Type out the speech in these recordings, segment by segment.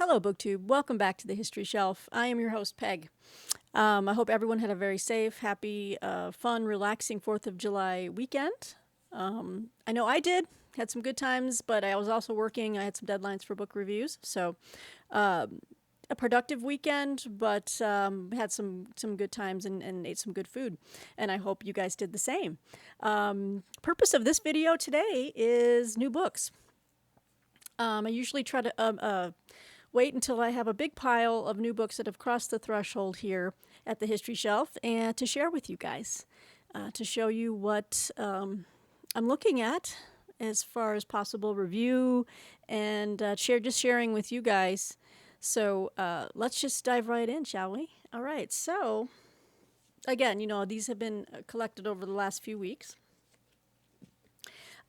Hello, BookTube. Welcome back to the History Shelf. I am your host, Peg. I hope everyone had a very safe, happy, fun, relaxing 4th of July weekend. I know I did. Had some good times, but I was also working. I had some deadlines for book reviews. So a productive weekend, but had some good times and ate some good food. And I hope you guys did the same. Purpose of this video today is new books. I usually try to wait until I have a big pile of new books that have crossed the threshold here at the History Shelf and to share with you guys, to show you what I'm looking at as far as possible review and sharing with you guys. So let's just dive right in, shall we? All right. So again, these have been collected over the last few weeks.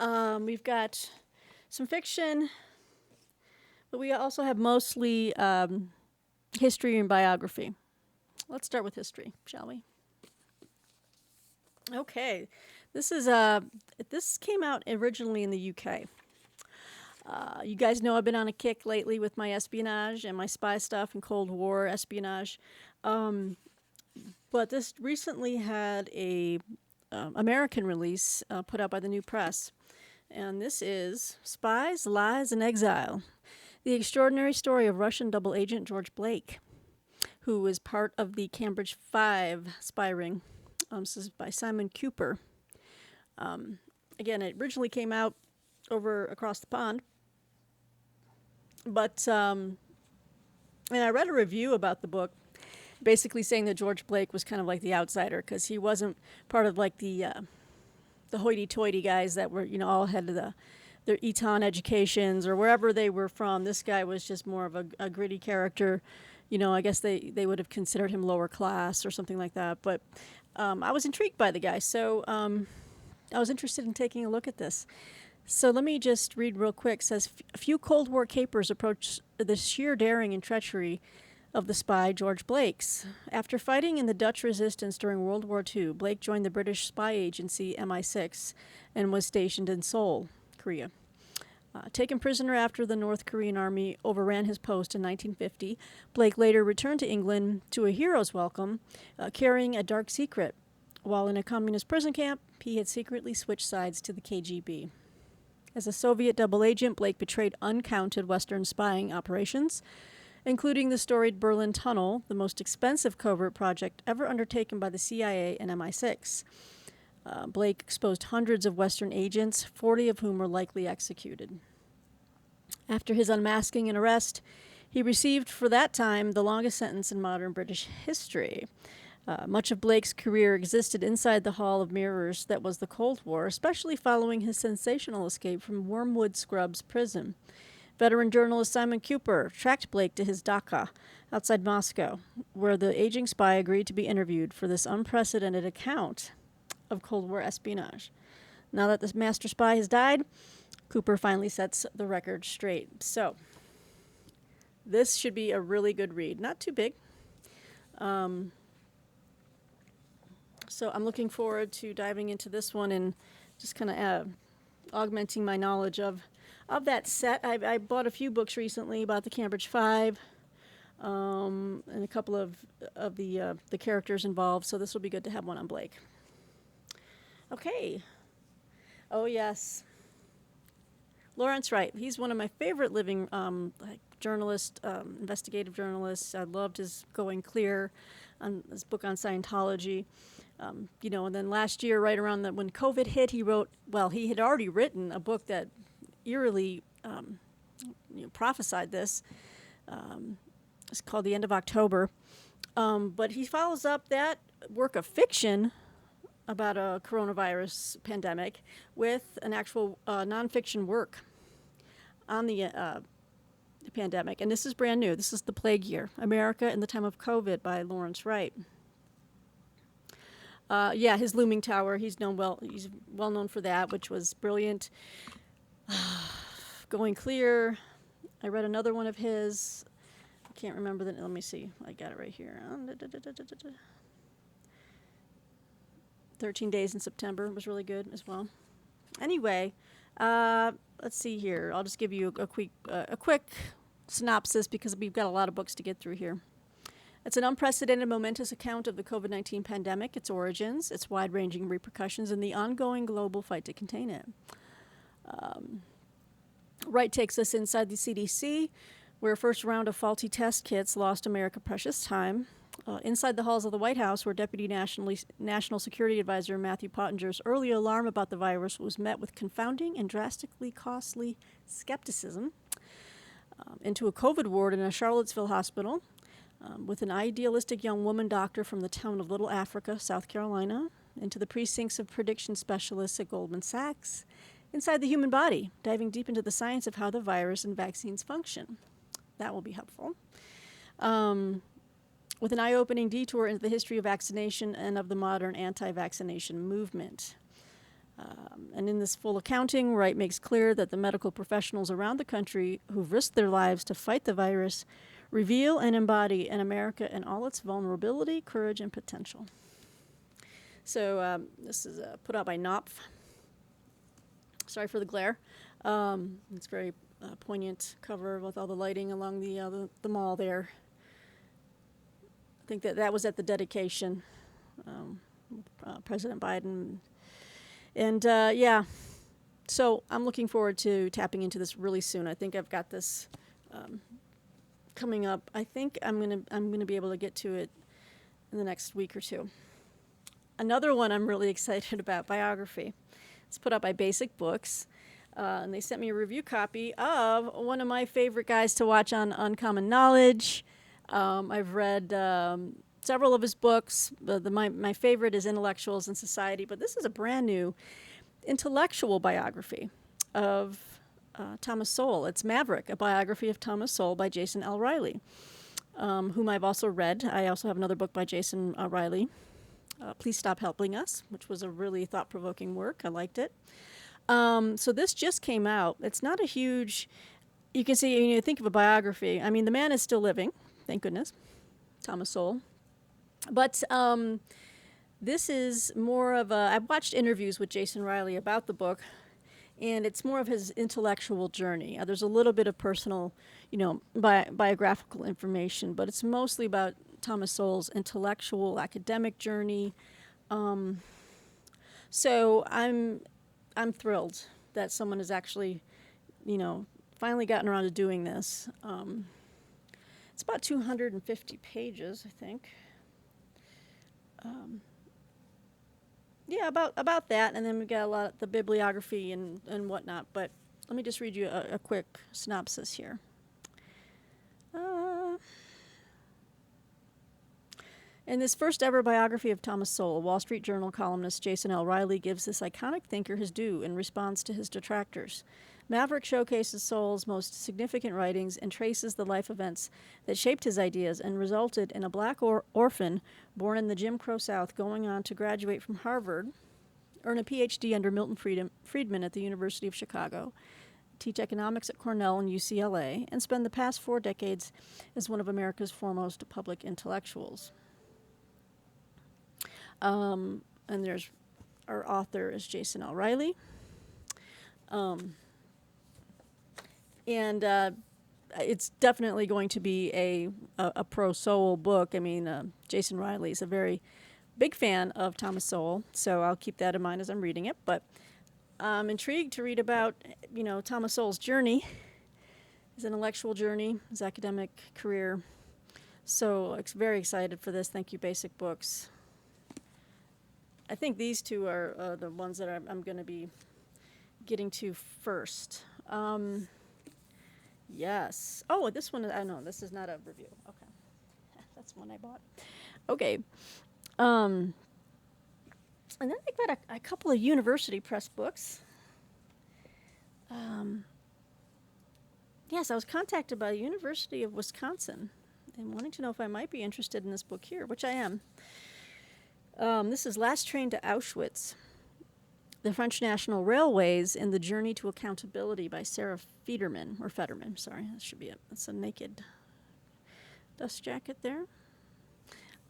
We've got some fiction, but we also have mostly history and biography. Let's start with history, shall we? Okay, this came out originally in the UK. You guys know I've been on a kick lately with my espionage and my spy stuff and Cold War espionage. But this recently had a American release put out by the New Press. And this is Spies, Lies, and Exile. The extraordinary story of Russian double agent George Blake, who was part of the Cambridge 5 spy ring. This is by Simon Cooper. Again, it originally came out across the pond. But, and I read a review about the book, basically saying that George Blake was kind of like the outsider, because he wasn't part of like the hoity-toity guys that were, all had their Eton educations or wherever they were from. This guy was just more of a gritty character. I guess they would have considered him lower class or something like that. But I was intrigued by the guy, so I was interested in taking a look at this. So let me just read real quick. It says, a few Cold War capers approach the sheer daring and treachery of the spy George Blake's. After fighting in the Dutch resistance during World War II, Blake joined the British spy agency MI6 and was stationed in Seoul, Korea. Taken prisoner after the North Korean army overran his post in 1950, Blake later returned to England to a hero's welcome, carrying a dark secret. While in a communist prison camp, he had secretly switched sides to the KGB. As a Soviet double agent, Blake betrayed uncounted Western spying operations, including the storied Berlin Tunnel, the most expensive covert project ever undertaken by the CIA and MI6. Blake exposed hundreds of Western agents, 40 of whom were likely executed. After his unmasking and arrest, he received, for that time, the longest sentence in modern British history. Much of Blake's career existed inside the Hall of Mirrors that was the Cold War, especially following his sensational escape from Wormwood Scrubs prison. Veteran journalist Simon Cooper tracked Blake to his dacha outside Moscow, where the aging spy agreed to be interviewed for this unprecedented account of Cold War espionage. Now that the master spy has died, Cooper finally sets the record straight. So, this should be a really good read. Not too big. So I'm looking forward to diving into this one and just kind of augmenting my knowledge of that set. I bought a few books recently about the Cambridge 5 and a couple of the characters involved, so this will be good to have one on Blake. Okay. Oh, yes. Lawrence Wright. He's one of my favorite living journalists, investigative journalists. I loved his Going Clear, his book on Scientology. And then last year, right around when COVID hit, he had already written a book that eerily prophesied this. It's called The End of October. But he follows up that work of fiction about a coronavirus pandemic with an actual nonfiction work on the pandemic. And this is brand new. This is The Plague Year, America in the Time of COVID by Lawrence Wright. His Looming Tower, he's well known for that, which was brilliant. Going Clear, I read another one of his. I can't remember the, let me see, I got it right here. 13 Days in September was really good as well. Anyway, let's see here. I'll just give you a quick synopsis because we've got a lot of books to get through here. It's an unprecedented, momentous account of the COVID-19 pandemic, its origins, its wide-ranging repercussions, and the ongoing global fight to contain it. Wright takes us inside the CDC, where a first round of faulty test kits lost America precious time. Inside the halls of the White House, where Deputy National Security Advisor Matthew Pottinger's early alarm about the virus was met with confounding and drastically costly skepticism. Into a COVID ward in a Charlottesville hospital, with an idealistic young woman doctor from the town of Little Africa, South Carolina, into the precincts of prediction specialists at Goldman Sachs, inside the human body, diving deep into the science of how the virus and vaccines function. That will be helpful. With an eye-opening detour into the history of vaccination and of the modern anti-vaccination movement. And in this full accounting, Wright makes clear that the medical professionals around the country who've risked their lives to fight the virus reveal and embody an America in all its vulnerability, courage, and potential. So this is put out by Knopf. Sorry for the glare. It's very poignant cover with all the lighting along the mall there. I think that was at the dedication, President Biden. And yeah, so I'm looking forward to tapping into this really soon. I think I've got this coming up. I think I'm gonna be able to get to it in the next week or two. Another one I'm really excited about, Biography. It's put out by Basic Books, and they sent me a review copy of one of my favorite guys to watch on Uncommon Knowledge. I've read several of his books. My favorite is Intellectuals in Society, but this is a brand new intellectual biography of Thomas Sowell. It's Maverick, a biography of Thomas Sowell by Jason L. Riley, whom I've also read. I also have another book by Jason Riley, Please Stop Helping Us, which was a really thought-provoking work. I liked it. So this just came out. It's not a huge, you can see, you think of a biography. I mean, the man is still living, thank goodness, Thomas Sowell. But this is more of I've watched interviews with Jason Riley about the book, and it's more of his intellectual journey. There's a little bit of personal, biographical information, but it's mostly about Thomas Sowell's intellectual, academic journey. So I'm thrilled that someone has actually, finally gotten around to doing this. It's about 250 pages, I think. Yeah, about that, and then we got a lot of the bibliography and whatnot. But let me just read you a quick synopsis here. In this first ever biography of Thomas Sowell, Wall Street Journal columnist Jason L. Riley gives this iconic thinker his due in response to his detractors. Maverick showcases Sowell's most significant writings and traces the life events that shaped his ideas and resulted in a black orphan born in the Jim Crow South going on to graduate from Harvard, earn a Ph.D. under Milton Friedman at the University of Chicago, teach economics at Cornell and UCLA, and spend the past 4 decades as one of America's foremost public intellectuals. And there's our author is Jason L. Riley. And it's definitely going to be a pro-Sowell book. I mean, Jason Riley is a very big fan of Thomas Sowell, so I'll keep that in mind as I'm reading it. But I'm intrigued to read about, Thomas Sowell's journey, his intellectual journey, his academic career. So very excited for this. Thank you, Basic Books. I think these two are the ones that I'm going to be getting to first. Yes. Oh, this one, no, this is not a review. Okay. That's one I bought. Okay. And then I got a couple of university press books. Yes, I was contacted by the University of Wisconsin and wanting to know if I might be interested in this book here, which I am. This is Last Train to Auschwitz, The French National Railways and the Journey to Accountability by Sarah Federman, sorry, that should be it. That's a naked dust jacket there.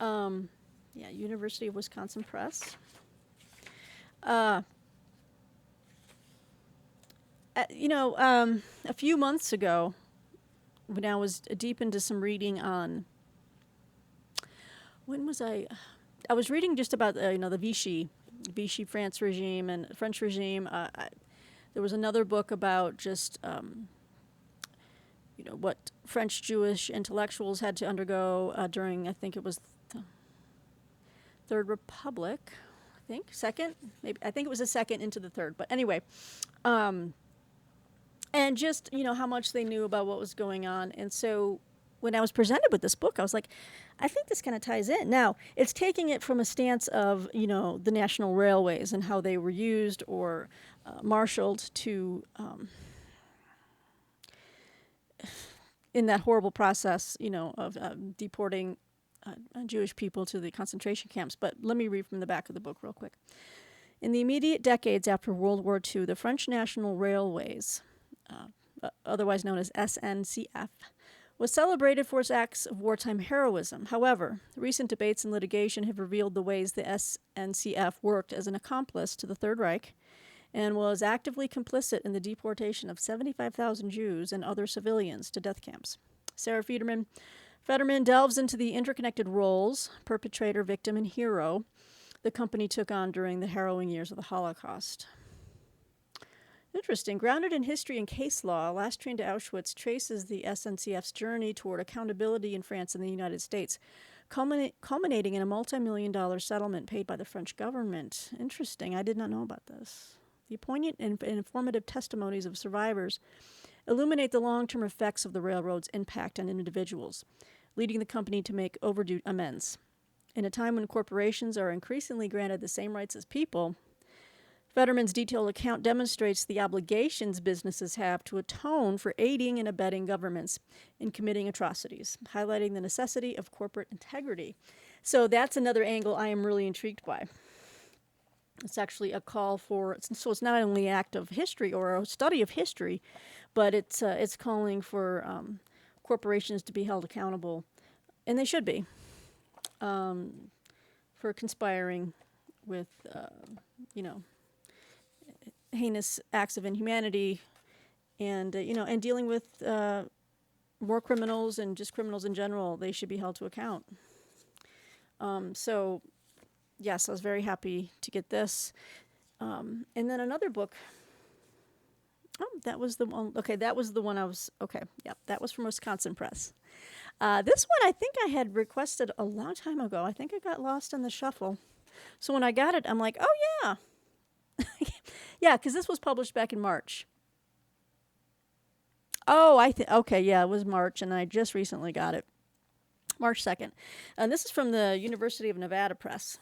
Yeah, University of Wisconsin Press. A few months ago, when I was deep into some reading on, when was I? I was reading just about the Vichy France regime and French regime. There was another book about just what French Jewish intellectuals had to undergo during, I think it was the Third Republic. I think second, maybe I think it was the second into the third. But anyway, and just how much they knew about what was going on. And so when I was presented with this book, I was like, I think this kind of ties in. Now, it's taking it from a stance of, the national railways and how they were used or marshaled to, in that horrible process, of deporting Jewish people to the concentration camps. But let me read from the back of the book real quick. In the immediate decades after World War II, the French National Railways, otherwise known as SNCF, was celebrated for its acts of wartime heroism. However, recent debates and litigation have revealed the ways the SNCF worked as an accomplice to the Third Reich and was actively complicit in the deportation of 75,000 Jews and other civilians to death camps. Sarah Federman delves into the interconnected roles, perpetrator, victim, and hero, the company took on during the harrowing years of the Holocaust. Interesting. Grounded in history and case law, Last Train to Auschwitz traces the SNCF's journey toward accountability in France and the United States, culminating in a multi-million-dollar settlement paid by the French government. Interesting. I did not know about this. The poignant and informative testimonies of survivors illuminate the long-term effects of the railroad's impact on individuals, leading the company to make overdue amends. In a time when corporations are increasingly granted the same rights as people, Fetterman's detailed account demonstrates the obligations businesses have to atone for aiding and abetting governments in committing atrocities, highlighting the necessity of corporate integrity. So that's another angle I am really intrigued by. It's actually a call for, so it's not only an act of history or a study of history, but it's calling for corporations to be held accountable, and they should be, for conspiring with, heinous acts of inhumanity, and and dealing with war criminals and just criminals in general. They should be held to account. So, yes, I was very happy to get this. And then another book. Oh, that was the one. Okay, that was the one I was. Okay, yeah, that was from Wisconsin Press. This one I think I had requested a long time ago. I think it got lost in the shuffle. So when I got it, I'm like, oh yeah. Yeah, because this was published back in March. Oh, okay, yeah, it was March, and I just recently got it. March 2nd. And this is from the University of Nevada Press.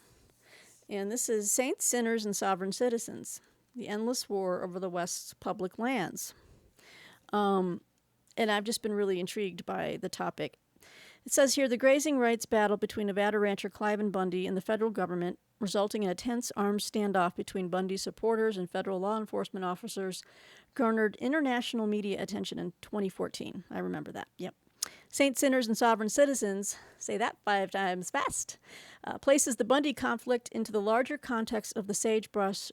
And this is Saints, Sinners, and Sovereign Citizens, the Endless War Over the West's Public Lands. And I've just been really intrigued by the topic. It says here, the grazing rights battle between Nevada rancher Cliven Bundy and the federal government, resulting in a tense armed standoff between Bundy's supporters and federal law enforcement officers, garnered international media attention in 2014. I remember that. Yep. Saints, Sinners, and Sovereign Citizens, say that 5 times fast, places the Bundy conflict into the larger context of the Sagebrush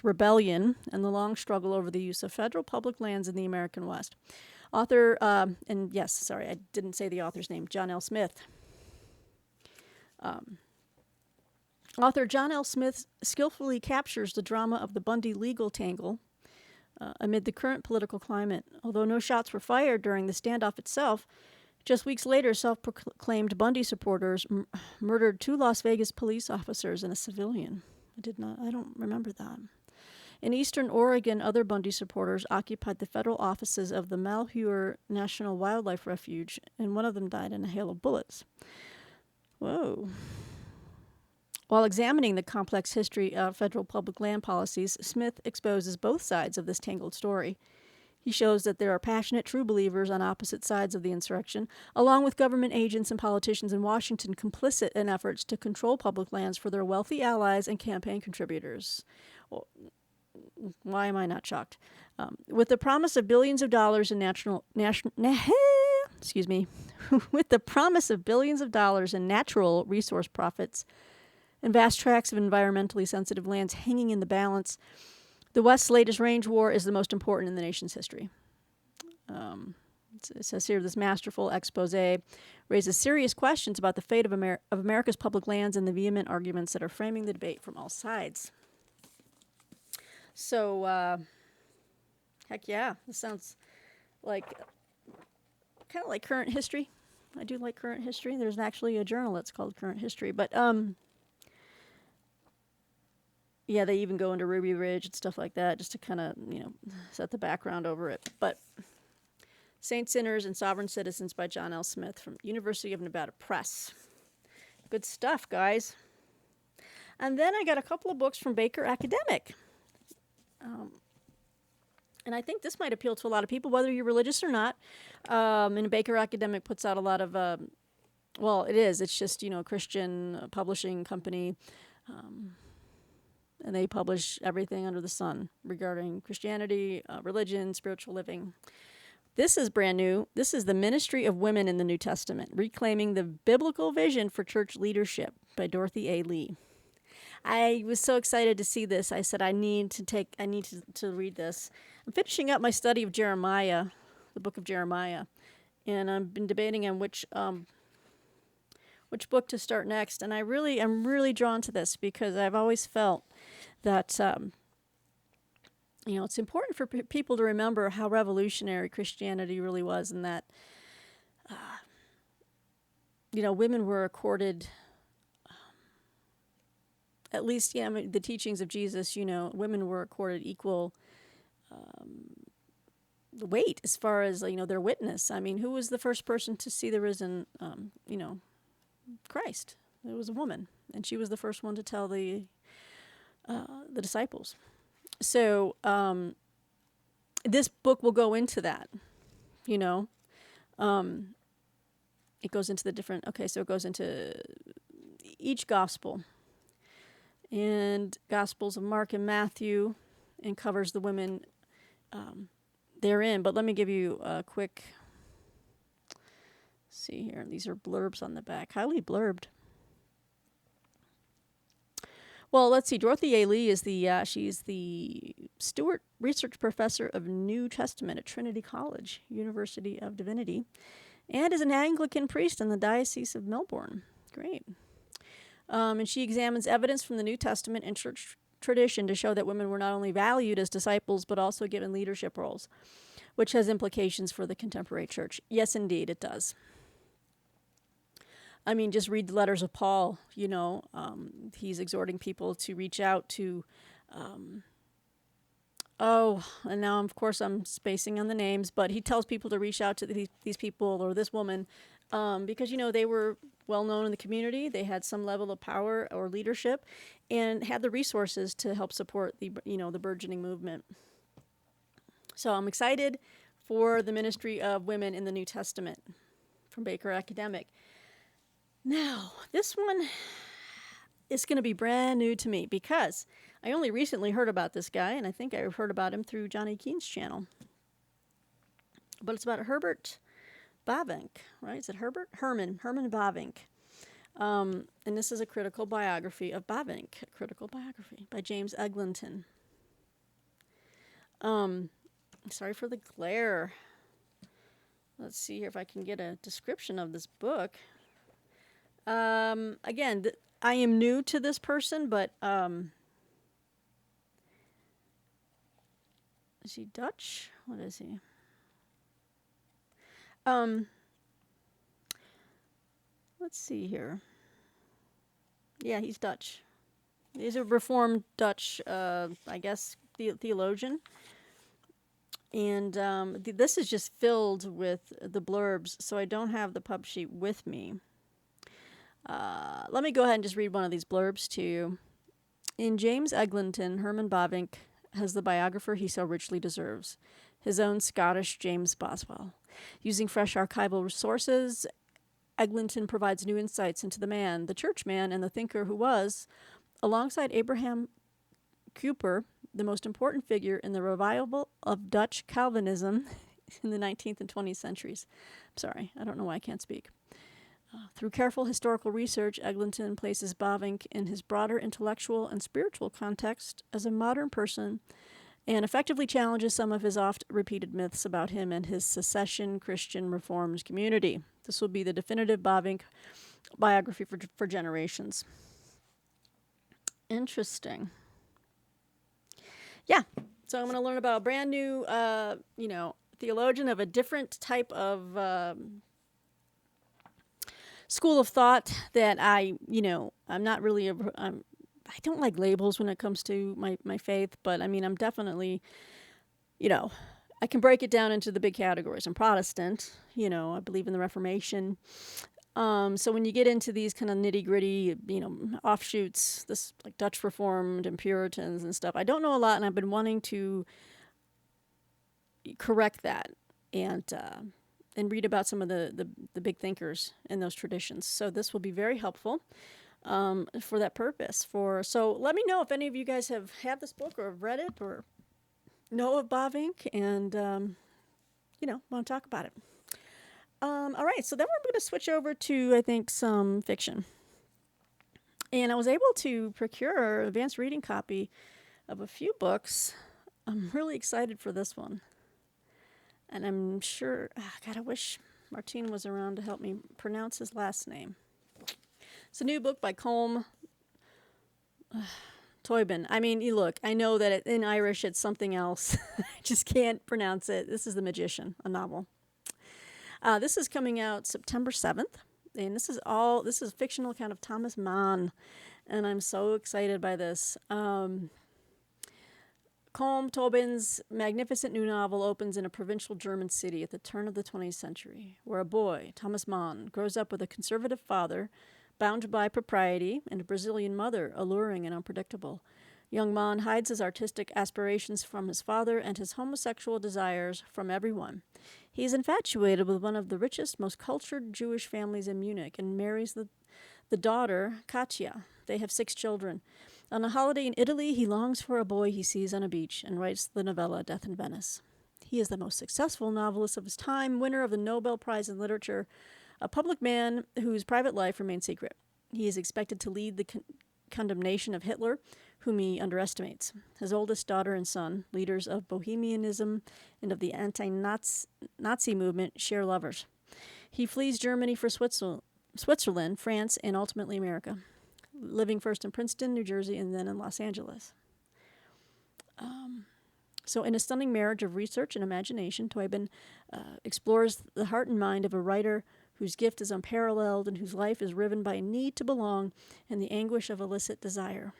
Rebellion and the long struggle over the use of federal public lands in the American West. Author, and yes, sorry, I didn't say the author's name, John L. Smith. Author John L. Smith skillfully captures the drama of the Bundy legal tangle amid the current political climate. Although no shots were fired during the standoff itself, just weeks later, self-proclaimed Bundy supporters murdered 2 Las Vegas police officers and a civilian. I don't remember that. In eastern Oregon, other Bundy supporters occupied the federal offices of the Malheur National Wildlife Refuge, and one of them died in a hail of bullets. Whoa. While examining the complex history of federal public land policies, Smith exposes both sides of this tangled story. He shows that there are passionate, true believers on opposite sides of the insurrection, along with government agents and politicians in Washington complicit in efforts to control public lands for their wealthy allies and campaign contributors. Well, why am I not shocked? With the promise of billions of dollars in with the promise of billions of dollars in natural resource profits and vast tracts of environmentally sensitive lands hanging in the balance, the West's latest range war is the most important in the nation's history. It says here, this masterful expose raises serious questions about the fate of America's public lands and the vehement arguments that are framing the debate from all sides. So, heck yeah, this sounds like kind of like current history. I do like current history. There's actually a journal that's called Current History. But, yeah, they even go into Ruby Ridge and stuff like that just to kind of, set the background over it. But Saints, Sinners, and Sovereign Citizens by John L. Smith from University of Nevada Press. Good stuff, guys. And then I got a couple of books from Baker Academic. And I think this might appeal to a lot of people, whether you're religious or not. And Baker Academic puts out a lot of, well, it is. It's just, a Christian publishing company. And they publish everything under the sun regarding Christianity, religion, spiritual living. This is brand new. This is The Ministry of Women in the New Testament, Reclaiming the Biblical Vision for Church Leadership by Dorothy A. Lee. I was so excited to see this. I said, I need to read this. I'm finishing up my study of Jeremiah, the book of Jeremiah, and I've been debating on which book to start next. And I'm really drawn to this because I've always felt that, it's important for people to remember how revolutionary Christianity really was, and that, women were accorded, at least, the teachings of Jesus, women were accorded equal weight as far as, their witness. I mean, who was the first person to see the risen, Christ? It was a woman, and she was the first one to tell the disciples. So this book will go into that, it goes into the different, so it goes into each gospel, and Gospels of Mark and Matthew, and covers the women therein. But let me give you a quick, see here, these are blurbs on the back, highly blurbed. Well, let's see. Dorothy A. Lee is she's the Stewart Research Professor of New Testament at Trinity College, University of Divinity, and is an Anglican priest in the Diocese of Melbourne. Great. And she examines evidence from the New Testament and church tradition to show that women were not only valued as disciples, but also given leadership roles, which has implications for the contemporary church. Yes, indeed, it does. I mean, just read the letters of Paul, he's exhorting people to reach out to, and now, of course, I'm spacing on the names, but he tells people to reach out to these people or this woman because, they were well known in the community. They had some level of power or leadership and had the resources to help support the burgeoning movement. So I'm excited for the ministry of women in the New Testament from Baker Academic. Now, this one is going to be brand new to me because I only recently heard about this guy, and I think I heard about him through Johnny Keene's channel. But it's about Herbert Bavinck, right? Is it Herbert? Herman Bavinck. And this is a critical biography of Bavinck, a critical biography by James Eglinton. Sorry for the glare. Let's see here if I can get a description of this book. Again, I am new to this person, but is he Dutch? What is he? Let's see here. Yeah, he's Dutch. He's a Reformed Dutch, I guess, theologian. And this is just filled with the blurbs, so I don't have the pub sheet with me. Let me go ahead and just read one of these blurbs to you. In James Eglinton, Herman Bavinck has the biographer he so richly deserves, his own Scottish James Boswell. Using fresh archival sources, Eglinton provides new insights into the man, the churchman, and the thinker who was, alongside Abraham Kuyper, the most important figure in the revival of Dutch Calvinism in the 19th and 20th centuries. Sorry, I don't know why I can't speak. Through careful historical research, Eglinton places Bavinck in his broader intellectual and spiritual context as a modern person and effectively challenges some of his oft-repeated myths about him and his secession Christian Reformed community. This will be the definitive Bavinck biography for generations. Interesting. Yeah, so I'm going to learn about a brand new, theologian of a different type of school of thought that I'm not really, I don't like labels when it comes to my faith, but I mean, I'm definitely, I can break it down into the big categories. I'm Protestant, I believe in the Reformation. So when you get into these kind of nitty gritty, offshoots, this like Dutch Reformed and Puritans and stuff, I don't know a lot, and I've been wanting to correct that and read about some of the big thinkers in those traditions. So this will be very helpful for that purpose. So let me know if any of you guys have this book or have read it or know of Bavinck and want to talk about it. All right, so then we're going to switch over to, I think, some fiction. And I was able to procure an advanced reading copy of a few books. I'm really excited for this one. And I'm sure, I wish Martine was around to help me pronounce his last name. It's a new book by Colm Toibin. I mean, look, I know that in Irish it's something else. I just can't pronounce it. This is The Magician, a novel. This is coming out September 7th, and this is a fictional account of Thomas Mann, and I'm so excited by this. Colm Toibin's magnificent new novel opens in a provincial German city at the turn of the 20th century, where a boy, Thomas Mann, grows up with a conservative father, bound by propriety, and a Brazilian mother, alluring and unpredictable. Young Mann hides his artistic aspirations from his father and his homosexual desires from everyone. He is infatuated with one of the richest, most cultured Jewish families in Munich and marries the daughter, Katja. They have 6 children. On a holiday in Italy, he longs for a boy he sees on a beach and writes the novella Death in Venice. He is the most successful novelist of his time, winner of the Nobel Prize in Literature, a public man whose private life remains secret. He is expected to lead the condemnation of Hitler, whom he underestimates. His oldest daughter and son, leaders of Bohemianism and of the anti-Nazi movement, share lovers. He flees Germany for Switzerland, France, and ultimately America, living first in Princeton, New Jersey, and then in Los Angeles. So in a stunning marriage of research and imagination, Toibin explores the heart and mind of a writer whose gift is unparalleled and whose life is riven by a need to belong and the anguish of illicit desire.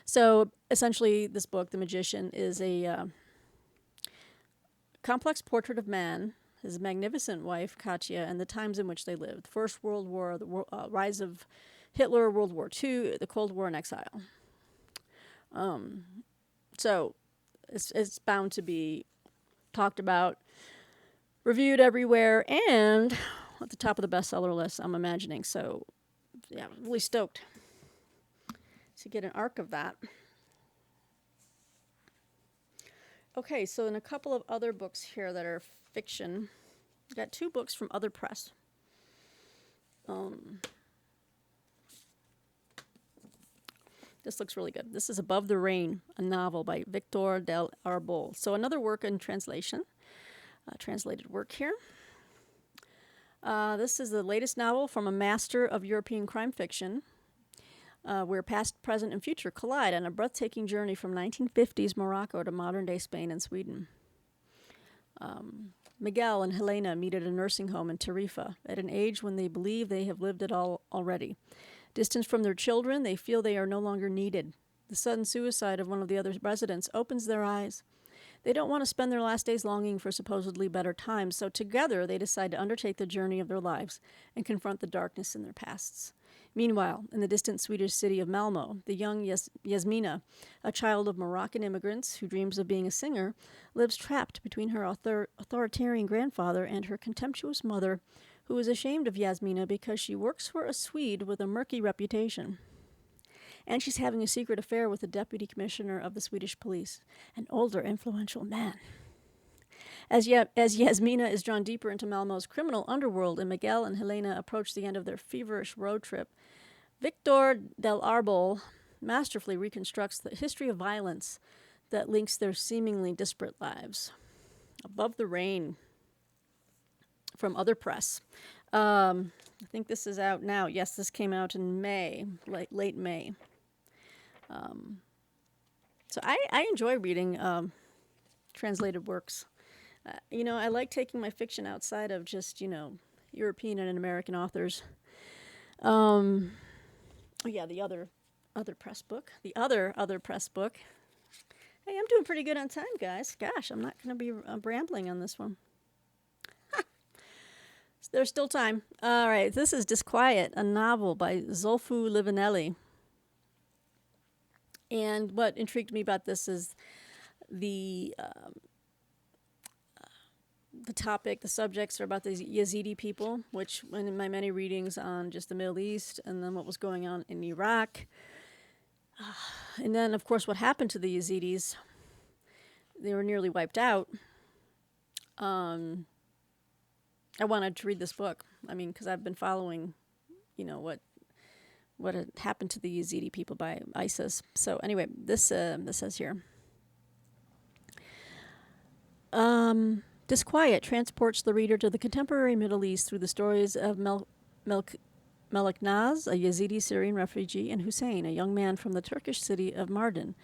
So essentially, this book, The Magician, is a complex portrait of man, his magnificent wife, Katja, and the times in which they lived. First World War, the rise of Hitler, World War II, the Cold War, and exile. So it's bound to be talked about, reviewed everywhere, and at the top of the bestseller list, I'm imagining. So, yeah, really stoked to get an arc of that. Okay, so in a couple of other books here that are fiction, I got 2 books from Other Press. This looks really good. This is Above the Rain, a novel by Victor del Arbol. So another work in translation, translated work here. This is the latest novel from a master of European crime fiction, where past, present, and future collide on a breathtaking journey from 1950s Morocco to modern-day Spain and Sweden. Miguel and Helena meet at a nursing home in Tarifa at an age when they believe they have lived it all already. Distanced from their children, they feel they are no longer needed. The sudden suicide of one of the other residents opens their eyes. They don't want to spend their last days longing for supposedly better times, so together they decide to undertake the journey of their lives and confront the darkness in their pasts. Meanwhile, in the distant Swedish city of Malmo, the young Yasmina, a child of Moroccan immigrants who dreams of being a singer, lives trapped between her authoritarian grandfather and her contemptuous mother, who is ashamed of Yasmina because she works for a Swede with a murky reputation. And she's having a secret affair with the deputy commissioner of the Swedish police, an older, influential man. As Yasmina is drawn deeper into Malmo's criminal underworld and Miguel and Helena approach the end of their feverish road trip, Victor del Arbol masterfully reconstructs the history of violence that links their seemingly disparate lives. Above the Rain from Other Press. I think this is out now. Yes, this came out in May, late May. So I enjoy reading translated works. I like taking my fiction outside of just, European and American authors. Oh yeah, the other press book. The other press book. Hey, I'm doing pretty good on time, guys. Gosh, I'm not going to be rambling on this one. There's still time. All right, this is Disquiet, a novel by Zolfu Livaneli. And what intrigued me about this is the topic, the subjects are about the Yazidi people, which in my many readings on just the Middle East and then what was going on in Iraq. And then, of course, what happened to the Yazidis. They were nearly wiped out. I wanted to read this book. I mean, because I've been following, what had happened to the Yazidi people by ISIS. So anyway, this says here. Disquiet transports the reader to the contemporary Middle East through the stories of Melik Naz, a Yazidi Syrian refugee, and Hussein, a young man from the Turkish city of Mardin,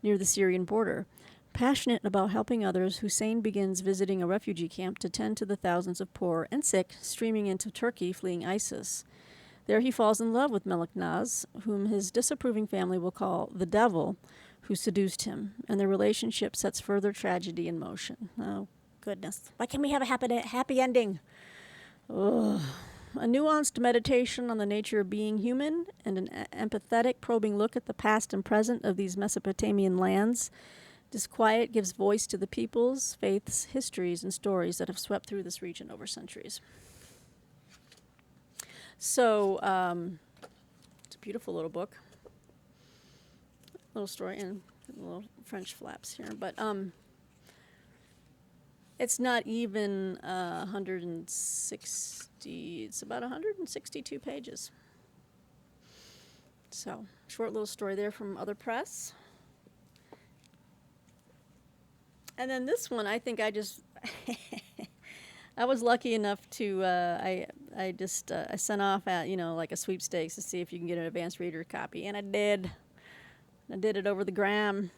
near the Syrian border. Passionate about helping others, Hussein begins visiting a refugee camp to tend to the thousands of poor and sick streaming into Turkey fleeing ISIS. There he falls in love with Melik Naz, whom his disapproving family will call the devil, who seduced him, and their relationship sets further tragedy in motion. Oh, goodness. Why can't we have a happy ending? Ugh. A nuanced meditation on the nature of being human and an empathetic, probing look at the past and present of these Mesopotamian lands. Disquiet gives voice to the peoples, faiths, histories, and stories that have swept through this region over centuries. So, it's a beautiful little book. Little story and little French flaps here. But it's not even 160, it's about 162 pages. So, short little story there from Other Press. And then this one, I think I just, I was lucky enough to, I sent off at, like a sweepstakes to see if you can get an advanced reader copy. And I did. I did it over the gram.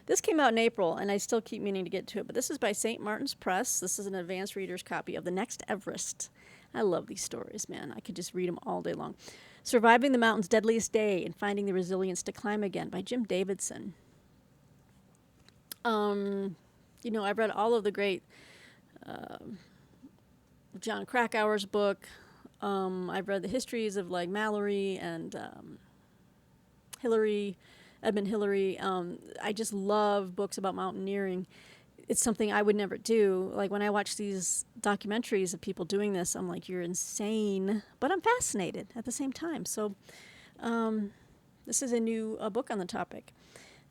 This came out in April, and I still keep meaning to get to it. But this is by St. Martin's Press. This is an advanced reader's copy of The Next Everest. I love these stories, man. I could just read them all day long. Surviving the Mountain's Deadliest Day and Finding the Resilience to Climb Again by Jim Davidson. I've read all of the great John Krakauer's book. I've read the histories of like Mallory and Edmund Hillary. I just love books about mountaineering. It's something I would never do. Like when I watch these documentaries of people doing this, I'm like, you're insane. But I'm fascinated at the same time. So this is a new book on the topic.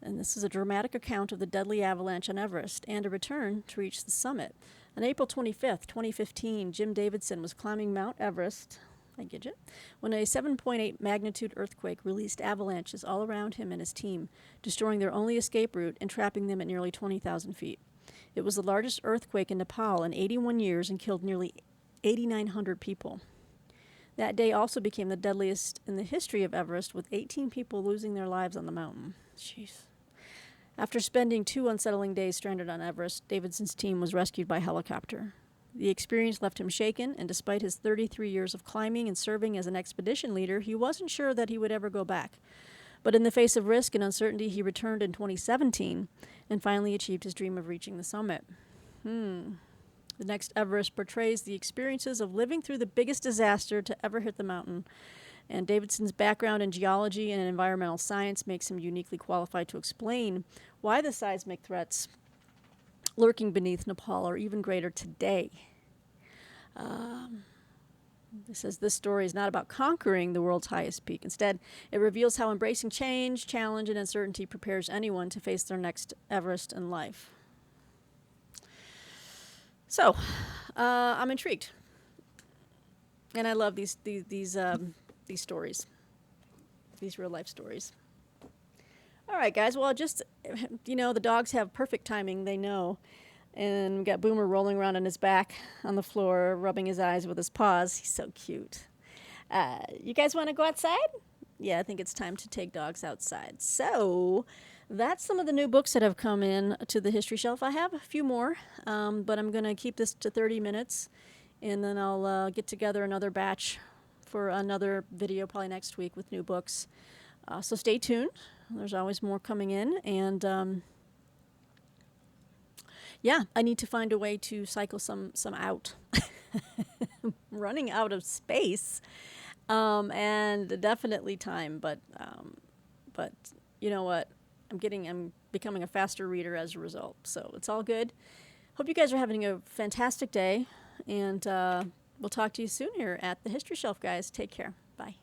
And this is a dramatic account of the deadly avalanche on Everest and a return to reach the summit. On April 25th, 2015, Jim Davidson was climbing Mount Everest, I get it, when a 7.8 magnitude earthquake released avalanches all around him and his team, destroying their only escape route and trapping them at nearly 20,000 feet. It was the largest earthquake in Nepal in 81 years and killed nearly 8,900 people. That day also became the deadliest in the history of Everest, with 18 people losing their lives on the mountain. Jeez. After spending 2 unsettling days stranded on Everest, Davidson's team was rescued by helicopter. The experience left him shaken, and despite his 33 years of climbing and serving as an expedition leader, he wasn't sure that he would ever go back. But in the face of risk and uncertainty, he returned in 2017 and finally achieved his dream of reaching the summit. The Next Everest portrays the experiences of living through the biggest disaster to ever hit the mountain. And Davidson's background in geology and environmental science makes him uniquely qualified to explain why the seismic threats lurking beneath Nepal are even greater today. It says this story is not about conquering the world's highest peak. Instead, it reveals how embracing change, challenge, and uncertainty prepares anyone to face their next Everest in life. So, I'm intrigued, and I love these stories, these real life stories. All right, guys. Well, just, the dogs have perfect timing. They know. And we got Boomer rolling around on his back on the floor, rubbing his eyes with his paws. He's so cute. You guys want to go outside? Yeah, I think it's time to take dogs outside. So that's some of the new books that have come in to the history shelf. I have a few more, but I'm going to keep this to 30 minutes, and then I'll get together another batch for another video probably next week with new books. So stay tuned. There's always more coming in, and yeah, I need to find a way to cycle some out. Running out of space, and definitely time. But you know what? I'm becoming a faster reader as a result. So it's all good. Hope you guys are having a fantastic day, and we'll talk to you soon here at the History Shelf, guys. Take care. Bye.